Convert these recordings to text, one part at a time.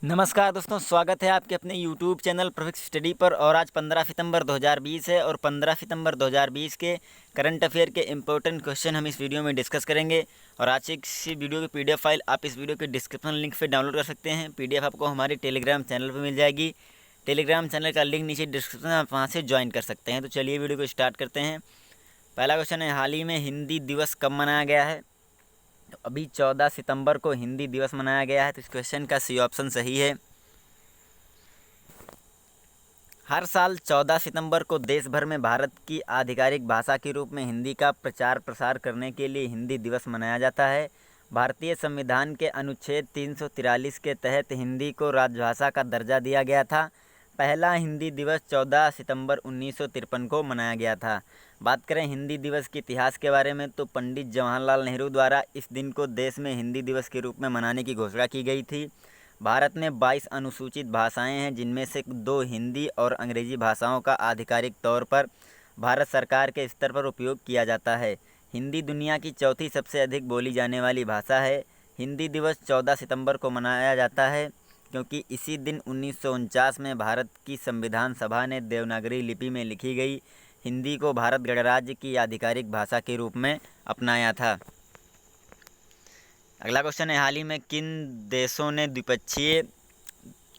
नमस्कार दोस्तों, स्वागत है आपके अपने YouTube चैनल प्रोफिक्स स्टडी पर। और आज 15 सितंबर 2020 है और 15 सितंबर 2020 के करंट अफेयर के इम्पोर्टेंट क्वेश्चन हम इस वीडियो में डिस्कस करेंगे। और आज की इसी वीडियो की PDF फाइल आप इस वीडियो के डिस्क्रिप्शन लिंक से डाउनलोड कर सकते हैं। PDF आपको हमारे टेलीग्राम चैनल पर मिल जाएगी। टेलीग्राम चैनल का लिंक नीचे डिस्क्रिप्शन में, आप वहाँ से ज्वाइन कर सकते हैं। तो चलिए वीडियो को स्टार्ट करते हैं। पहला क्वेश्चन है, हाल ही में हिंदी दिवस कब मनाया गया है? तो अभी 14 सितंबर को हिंदी दिवस मनाया गया है। तो इस क्वेश्चन का सी ऑप्शन सही है। हर साल 14 सितंबर को देश भर में भारत की आधिकारिक भाषा के रूप में हिंदी का प्रचार प्रसार करने के लिए हिंदी दिवस मनाया जाता है। भारतीय संविधान के अनुच्छेद 343 के तहत हिंदी को राजभाषा का दर्जा दिया गया था। पहला हिंदी दिवस 14 सितंबर 1953 को मनाया गया था। बात करें हिंदी दिवस के इतिहास के बारे में, तो पंडित जवाहरलाल नेहरू द्वारा इस दिन को देश में हिंदी दिवस के रूप में मनाने की घोषणा की गई थी। भारत में 22 अनुसूचित भाषाएं हैं, जिनमें से 2 हिंदी और अंग्रेजी भाषाओं का आधिकारिक तौर पर भारत सरकार के स्तर पर उपयोग किया जाता है। हिंदी दुनिया की चौथी सबसे अधिक बोली जाने वाली भाषा है। हिंदी दिवस 14 सितंबर को मनाया जाता है क्योंकि इसी दिन 1949 में भारत की संविधान सभा ने देवनागरी लिपि में लिखी गई हिंदी को भारत गणराज्य की आधिकारिक भाषा के रूप में अपनाया था। अगला क्वेश्चन है, हाल ही में किन देशों ने द्विपक्षीय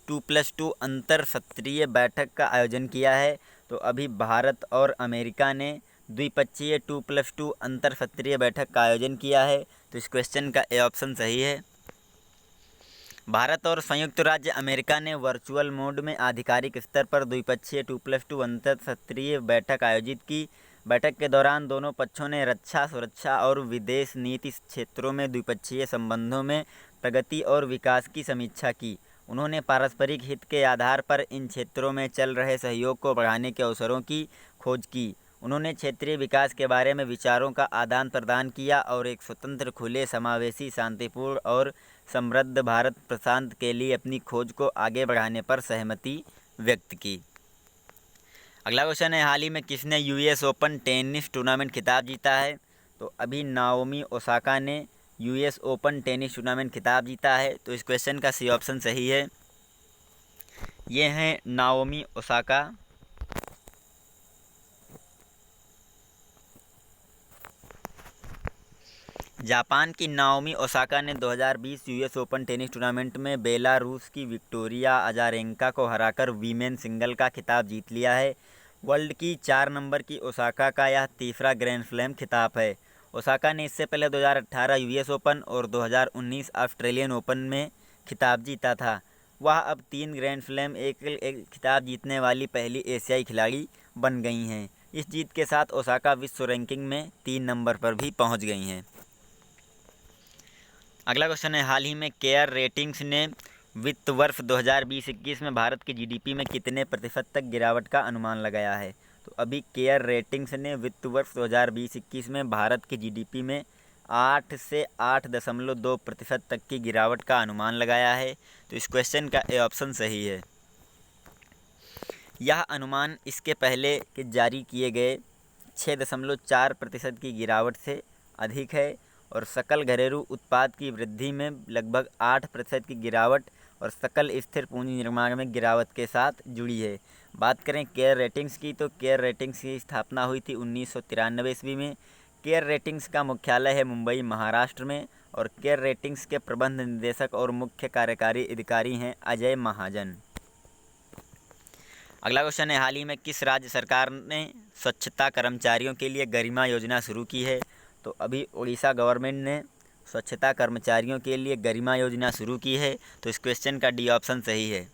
2+2 अंतर सत्रीय बैठक का आयोजन किया है? तो अभी भारत और अमेरिका ने द्विपक्षीय 2+2 अंतर सत्रीय बैठक का आयोजन किया है। तो इस क्वेश्चन का ए ऑप्शन सही है। भारत और संयुक्त राज्य अमेरिका ने वर्चुअल मोड में आधिकारिक स्तर पर द्विपक्षीय 2+2 अंतर सत्रीय बैठक आयोजित की। बैठक के दौरान दोनों पक्षों ने रक्षा, सुरक्षा और विदेश नीति क्षेत्रों में द्विपक्षीय संबंधों में प्रगति और विकास की समीक्षा की। उन्होंने पारस्परिक हित के आधार पर इन क्षेत्रों में चल रहे सहयोग को बढ़ाने के अवसरों की खोज की। उन्होंने क्षेत्रीय विकास के बारे में विचारों का आदान प्रदान किया और एक स्वतंत्र, खुले, समावेशी, शांतिपूर्ण और समृद्ध भारत प्रशांत के लिए अपनी खोज को आगे बढ़ाने पर सहमति व्यक्त की। अगला क्वेश्चन है, हाल ही में किसने US ओपन टेनिस टूर्नामेंट खिताब जीता है? तो अभी नाओमी ओसाका ने US ओपन टेनिस टूर्नामेंट खिताब जीता है। तो इस क्वेश्चन का सी ऑप्शन सही है। ये हैं नाओमी ओसाका। जापान की नाओमी ओसाका ने 2020 US ओपन टेनिस टूर्नामेंट में बेलारूस की विक्टोरिया अजारेंका को हराकर वीमेन सिंगल का खिताब जीत लिया है। वर्ल्ड की 4 नंबर की ओसाका का यह तीसरा ग्रैंड स्लैम खिताब है। ओसाका ने इससे पहले 2018 US ओपन और 2019 ऑस्ट्रेलियन ओपन में खिताब जीता था। वह अब 3 ग्रैंड स्लैम एक खिताब जीतने वाली पहली एशियाई खिलाड़ी बन गई हैं। इस जीत के साथ ओसाका विश्व रैंकिंग में 3 नंबर पर भी पहुंच गई हैं। अगला क्वेश्चन है, हाल ही में केयर रेटिंग्स ने वित्त वर्ष 2020-21 में भारत की GDP में कितने प्रतिशत तक गिरावट का अनुमान लगाया है? तो अभी केयर रेटिंग्स ने वित्त वर्ष 2020-21 में भारत की GDP में 8 से 8.2% तक की गिरावट का अनुमान लगाया है। तो इस क्वेश्चन का ए ऑप्शन सही है। यह अनुमान इसके पहले के जारी किए गए 6.4% की गिरावट से अधिक है और सकल घरेलू उत्पाद की वृद्धि में लगभग 8% की गिरावट और सकल स्थिर पूंजी निर्माण में गिरावट के साथ जुड़ी है। बात करें केयर रेटिंग्स की, तो केयर रेटिंग्स की स्थापना हुई थी 1993 ईस्वी में। केयर रेटिंग्स का मुख्यालय है मुंबई, महाराष्ट्र में। और केयर रेटिंग्स के प्रबंध निदेशक और मुख्य कार्यकारी अधिकारी हैं अजय महाजन। अगला क्वेश्चन है, हाल ही में किस राज्य सरकार ने स्वच्छता कर्मचारियों के लिए गरिमा योजना शुरू की है? तो अभी उड़ीसा गवर्नमेंट ने स्वच्छता कर्मचारियों के लिए गरिमा योजना शुरू की है। तो इस क्वेश्चन का डी ऑप्शन सही है।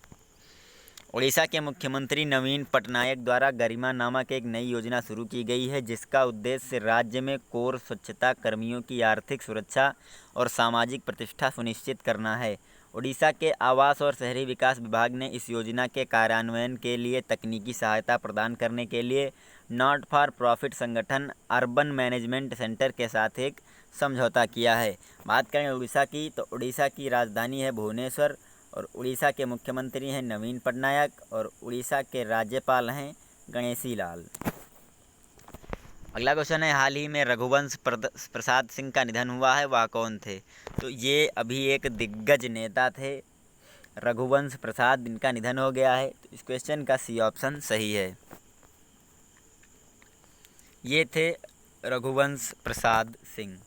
उड़ीसा के मुख्यमंत्री नवीन पटनायक द्वारा गरिमा नामक एक नई योजना शुरू की गई है, जिसका उद्देश्य राज्य में कोर स्वच्छता कर्मियों की आर्थिक सुरक्षा और सामाजिक प्रतिष्ठा सुनिश्चित करना है। उड़ीसा के आवास और शहरी विकास विभाग ने इस योजना के कार्यान्वयन के लिए तकनीकी सहायता प्रदान करने के लिए नॉट फॉर प्रॉफिट संगठन अर्बन मैनेजमेंट सेंटर के साथ एक समझौता किया है। बात करें उड़ीसा की, तो उड़ीसा की राजधानी है भुवनेश्वर और उड़ीसा के मुख्यमंत्री हैं नवीन पटनायक और उड़ीसा के राज्यपाल हैं गणेशी लाल। अगला क्वेश्चन है, हाल ही में रघुवंश प्रसाद सिंह का निधन हुआ है, वह कौन थे? तो ये अभी एक दिग्गज नेता थे। रघुवंश प्रसाद, इनका निधन हो गया है। तो इस क्वेश्चन का सी ऑप्शन सही है। ये थे रघुवंश प्रसाद सिंह।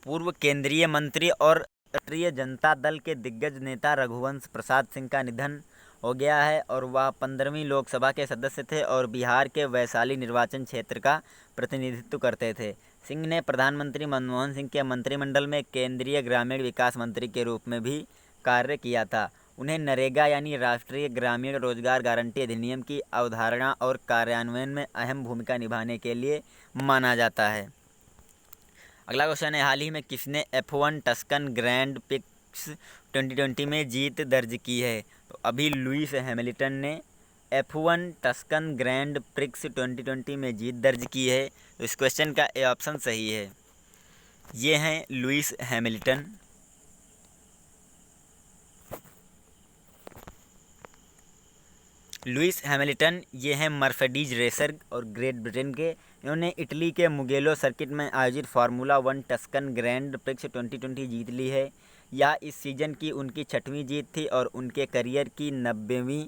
पूर्व केंद्रीय मंत्री और राष्ट्रीय जनता दल के दिग्गज नेता रघुवंश प्रसाद सिंह का निधन हो गया है और वह 15वीं लोकसभा के सदस्य थे और बिहार के वैशाली निर्वाचन क्षेत्र का प्रतिनिधित्व करते थे। सिंह ने प्रधानमंत्री मनमोहन सिंह के मंत्रिमंडल में केंद्रीय ग्रामीण विकास मंत्री के रूप में भी कार्य किया था। उन्हें नरेगा यानी राष्ट्रीय ग्रामीण रोजगार गारंटी अधिनियम की अवधारणा और कार्यान्वयन में अहम भूमिका निभाने के लिए माना जाता है। अगला क्वेश्चन है, हाल ही में किसने F1 टस्कन ग्रैंड प्रिक्स 2020 में जीत दर्ज की है? तो अभी लुइस हैमिल्टन ने F1 टस्कन ग्रैंड प्रिक्स 2020 में जीत दर्ज की है। तो इस क्वेश्चन का ए ऑप्शन सही है। ये हैं लुइस हैमिल्टन। लुइस हैमिल्टन ये हैं मर्सिडीज रेसर और ग्रेट ब्रिटेन के। इन्होंने इटली के मुगेलो सर्किट में आयोजित फार्मूला 1 टस्कन ग्रैंड प्रिक्स 2020 जीत ली है। यह इस सीज़न की उनकी 6वीं जीत थी और उनके करियर की 90वीं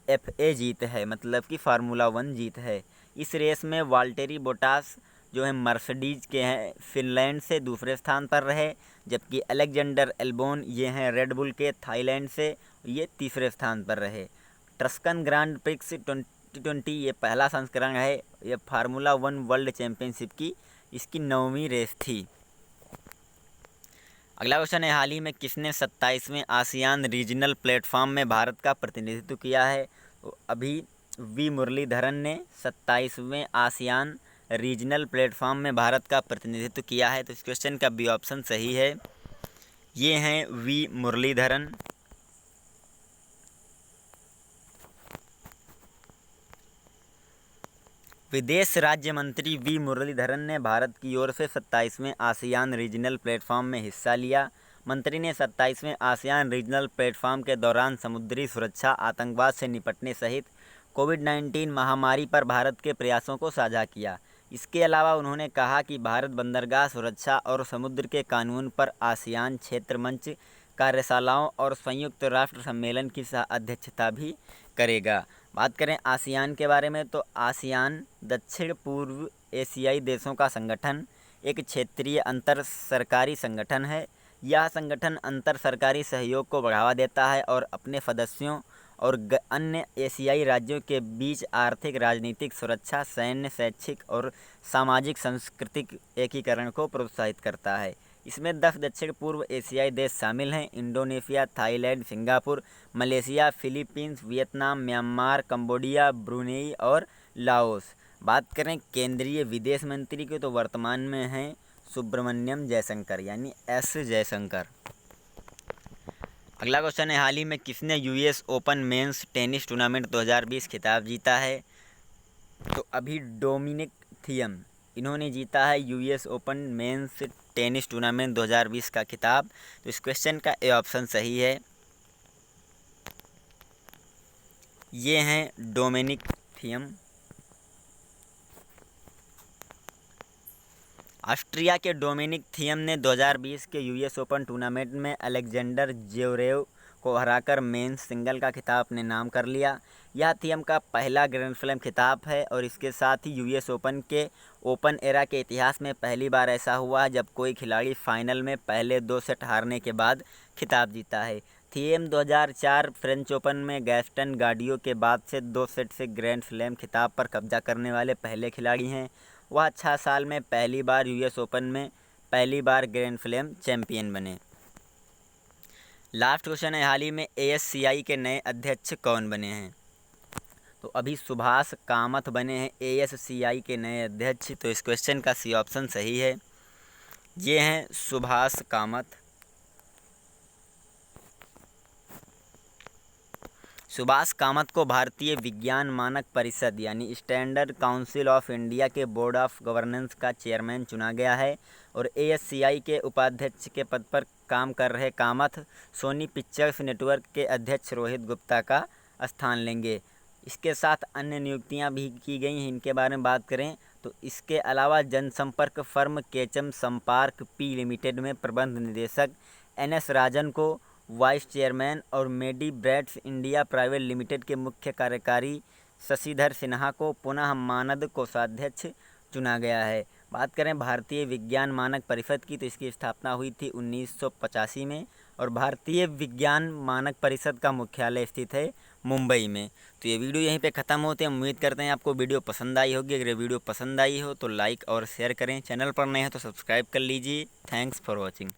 FA जीत है, मतलब कि फार्मूला 1 जीत है। इस रेस में वाल्टेरी बोटास जो है मर्सिडीज के हैं, फिनलैंड से दूसरे स्थान पर रहे, जबकि अलेक्जेंडर एल्बोन ये हैं रेडबुल के थाईलैंड से, ये तीसरे स्थान पर रहे। टस्कन ग्रैंड प्रिक्स 2020 ये पहला संस्करण है। ये फार्मूला 1 वर्ल्ड चैम्पियनशिप की इसकी 9वीं रेस थी। अगला क्वेश्चन है, हाल ही में किसने 27वें आसियान रीजनल प्लेटफॉर्म में भारत का प्रतिनिधित्व किया है? तो अभी वी मुरलीधरन ने 27वें आसियान रीजनल प्लेटफॉर्म में भारत का प्रतिनिधित्व किया है। तो इस क्वेश्चन का बी ऑप्शन सही है। ये हैं वी मुरलीधरन। विदेश राज्य मंत्री वी मुरलीधरन ने भारत की ओर से 27वें आसियान रीजनल प्लेटफॉर्म में हिस्सा लिया। मंत्री ने 27वें आसियान रीजनल प्लेटफॉर्म के दौरान समुद्री सुरक्षा, आतंकवाद से निपटने सहित कोविड-19 महामारी पर भारत के प्रयासों को साझा किया। इसके अलावा उन्होंने कहा कि भारत बंदरगाह सुरक्षा और समुद्र के कानून पर आसियान क्षेत्र मंच कार्यशालाओं और संयुक्त राष्ट्र सम्मेलन की सह अध्यक्षता भी करेगा। बात करें आसियान के बारे में, तो आसियान दक्षिण पूर्व एशियाई देशों का संगठन एक क्षेत्रीय अंतर सरकारी संगठन है। यह संगठन अंतर सरकारी सहयोग को बढ़ावा देता है और अपने सदस्यों और अन्य एशियाई राज्यों के बीच आर्थिक, राजनीतिक, सुरक्षा, सैन्य, शैक्षिक और सामाजिक सांस्कृतिक एकीकरण को प्रोत्साहित करता है। इसमें 10 दक्षिण पूर्व एशियाई देश शामिल हैं: Indonesia, Thailand, Singapore, Malaysia, Philippines, Vietnam, Myanmar, Cambodia, Brunei और लाओस। बात करें केंद्रीय विदेश मंत्री की, तो वर्तमान में हैं सुब्रमण्यम जयशंकर, यानी एस जयशंकर। अगला क्वेश्चन है, हाल ही में किसने US open men's tennis tournament 2020 खिताब जीता है? तो अभी डोमिनिक थियम, इन्होंने जीता है US open men's tennis tournament 2020 का खिताब। तो इस क्वेश्चन का ए ऑप्शन सही है। ये हैं डोमिनिक थियम। ऑस्ट्रिया के डोमिनिक थियम ने 2020 के US ओपन टूर्नामेंट में अलेक्जेंडर ज्वेरेव को हराकर मेंस सिंगल का खिताब अपने नाम कर लिया। यह थियम का पहला ग्रैंड स्लैम खिताब है और इसके साथ ही US ओपन के ओपन एरा के इतिहास में पहली बार ऐसा हुआ जब कोई खिलाड़ी फाइनल में पहले 2 सेट हारने के बाद खिताब जीता है। थियम 2004 फ्रेंच ओपन में गैस्टन गाडियो के बाद से 2 सेट से ग्रैंड स्लैम खिताब पर कब्जा करने वाले पहले खिलाड़ी हैं। वह 6 साल में पहली बार US ओपन में पहली बार ग्रैंड स्लैम चैंपियन बने। लास्ट क्वेश्चन है, हाल ही में ASCI के नए अध्यक्ष कौन बने हैं? तो अभी सुभाष कामत बने हैं ASCI के नए अध्यक्ष। तो इस क्वेश्चन का सी ऑप्शन सही है। ये हैं सुभाष कामत। सुभाष कामत को भारतीय विज्ञान मानक परिषद यानी स्टैंडर्ड काउंसिल ऑफ इंडिया के बोर्ड ऑफ गवर्नेंस का चेयरमैन चुना गया है और ASCI के उपाध्यक्ष के पद पर काम कर रहे कामत सोनी पिक्चर्स नेटवर्क के अध्यक्ष रोहित गुप्ता का स्थान लेंगे। इसके साथ अन्य नियुक्तियां भी की गई हैं। इनके बारे में बात करें तो इसके अलावा जनसंपर्क फर्म केचम संपर्क पी लिमिटेड में प्रबंध निदेशक NS राजन को वाइस चेयरमैन और मेडी ब्रेड्स इंडिया प्राइवेट लिमिटेड के मुख्य कार्यकारी शशिधर सिन्हा को पुनः मानद कोषाध्यक्ष चुना गया है। बात करें भारतीय विज्ञान मानक परिषद की, तो इसकी स्थापना हुई थी 1985 में और भारतीय विज्ञान मानक परिषद का मुख्यालय स्थित है मुंबई में। तो ये वीडियो यहीं पे ख़त्म होते हैं। उम्मीद करते हैं आपको वीडियो पसंद आई होगी। अगर वीडियो पसंद आई हो तो लाइक और शेयर करें। चैनल पर नए हो तो सब्सक्राइब कर लीजिए। Thanks for watching.